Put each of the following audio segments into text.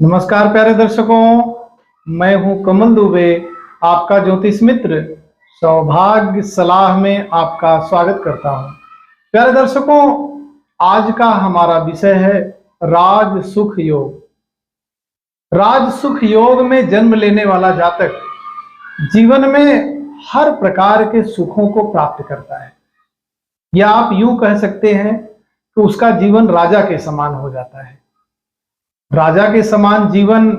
नमस्कार प्यारे दर्शकों, मैं हूं कमल दुबे, आपका ज्योतिष मित्र। सौभाग्य सलाह में आपका स्वागत करता हूं। प्यारे दर्शकों, आज का हमारा विषय है राज सुख योग। राज सुख योग में जन्म लेने वाला जातक जीवन में हर प्रकार के सुखों को प्राप्त करता है, या आप यूं कह सकते हैं कि उसका जीवन राजा के समान हो जाता है। राजा के समान जीवन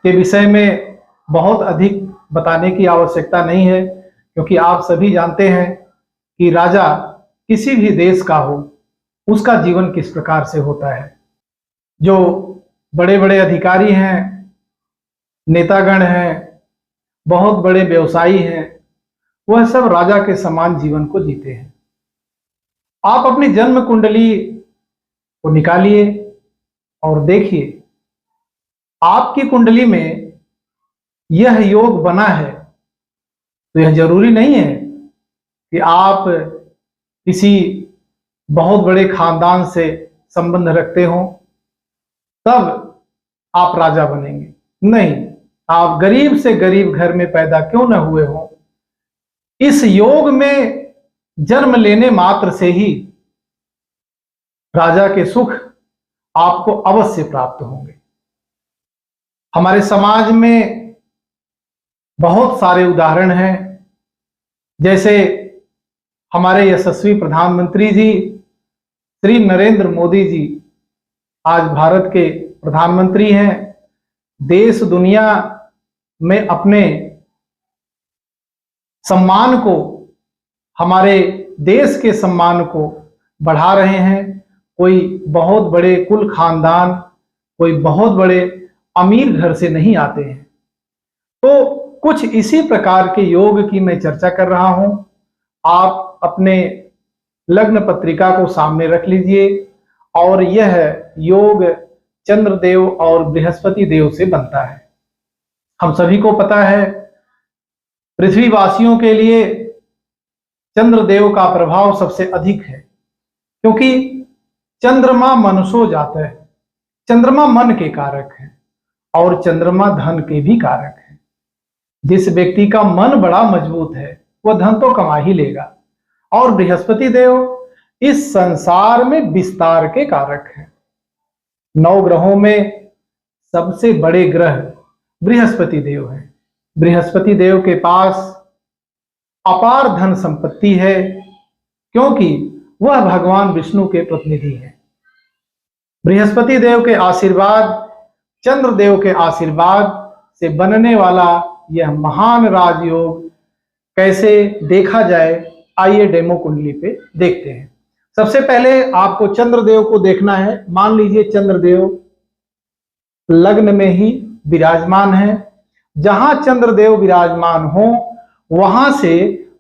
के विषय में बहुत अधिक बताने की आवश्यकता नहीं है, क्योंकि आप सभी जानते हैं कि राजा किसी भी देश का हो, उसका जीवन किस प्रकार से होता है। जो बड़े बड़े अधिकारी हैं, नेतागण हैं, बहुत बड़े व्यवसायी हैं, वह सब राजा के समान जीवन को जीते हैं। आप अपनी जन्म कुंडली को निकालिए और देखिए, आपकी कुंडली में यह योग बना है तो यह जरूरी नहीं है कि आप किसी बहुत बड़े खानदान से संबंध रखते हो तब आप राजा बनेंगे। नहीं, आप गरीब से गरीब घर में पैदा क्यों न हुए हो, इस योग में जन्म लेने मात्र से ही राजा के सुख आपको अवश्य प्राप्त होंगे। हमारे समाज में बहुत सारे उदाहरण हैं, जैसे हमारे यशस्वी प्रधानमंत्री जी श्री नरेंद्र मोदी जी आज भारत के प्रधानमंत्री हैं। देश दुनिया में अपने सम्मान को, हमारे देश के सम्मान को बढ़ा रहे हैं। कोई बहुत बड़े कुल खानदान, कोई बहुत बड़े अमीर घर से नहीं आते हैं। तो कुछ इसी प्रकार के योग की मैं चर्चा कर रहा हूं। आप अपने लग्न पत्रिका को सामने रख लीजिए, और यह योग चंद्रदेव और बृहस्पति देव से बनता है। हम सभी को पता है, पृथ्वीवासियों के लिए चंद्रदेव का प्रभाव सबसे अधिक है, क्योंकि चंद्रमा मनसो जाता है। चंद्रमा मन के कारक है और चंद्रमा धन के भी कारक है। जिस व्यक्ति का मन बड़ा मजबूत है वह धन तो कमा ही लेगा। और बृहस्पति देव इस संसार में विस्तार के कारक है। 9 ग्रहों में सबसे बड़े ग्रह बृहस्पति देव है। बृहस्पति देव के पास अपार धन संपत्ति है, क्योंकि वह भगवान विष्णु के प्रतिनिधि हैं। बृहस्पति देव के आशीर्वाद, चंद्रदेव के आशीर्वाद से बनने वाला यह महान राजयोग कैसे देखा जाए, आइए डेमो कुंडली पे देखते हैं। सबसे पहले आपको चंद्रदेव को देखना है। मान लीजिए चंद्रदेव लग्न में ही विराजमान है। जहां चंद्रदेव विराजमान हो वहां से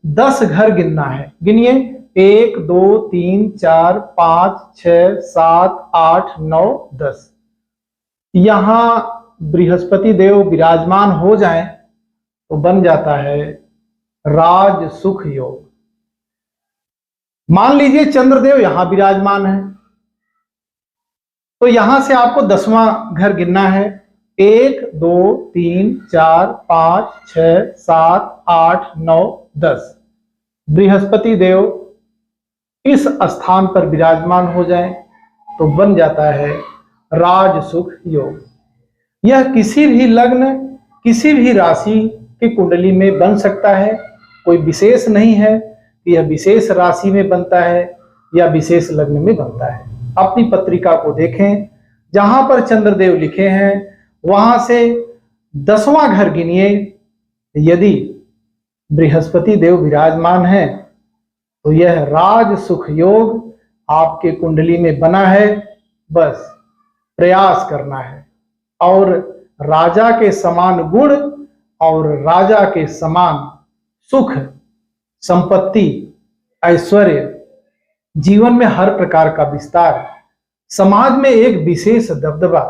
10 घर गिनना है। गिनिए, 1 2 3 4 5 6 7 8 9 10। यहां बृहस्पति देव विराजमान हो जाएं तो बन जाता है राज सुख योग। मान लीजिए चंद्रदेव यहां विराजमान है, तो यहां से आपको 10वां घर गिनना है। 1 2 3 4 5 6 7 8 9 10। बृहस्पति देव इस स्थान पर विराजमान हो जाए तो बन जाता है राज सुख योग। यह किसी भी लग्न, किसी भी राशि की कुंडली में बन सकता है। कोई विशेष नहीं है कि यह विशेष राशि में बनता है या विशेष लग्न में बनता है। अपनी पत्रिका को देखें, जहां पर चंद्रदेव लिखे हैं वहां से 10वां घर गिनिए। यदि बृहस्पति देव विराजमान है तो यह राज सुख योग आपके कुंडली में बना है। बस प्रयास करना है, और राजा के समान गुण और राजा के समान सुख, संपत्ति, ऐश्वर्य, जीवन में हर प्रकार का विस्तार, समाज में एक विशेष दबदबा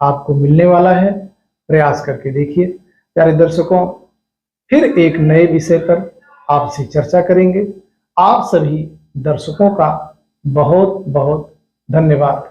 आपको मिलने वाला है। प्रयास करके देखिए। प्यारे दर्शकों, फिर एक नए विषय पर आपसे चर्चा करेंगे। आप सभी दर्शकों का बहुत बहुत धन्यवाद।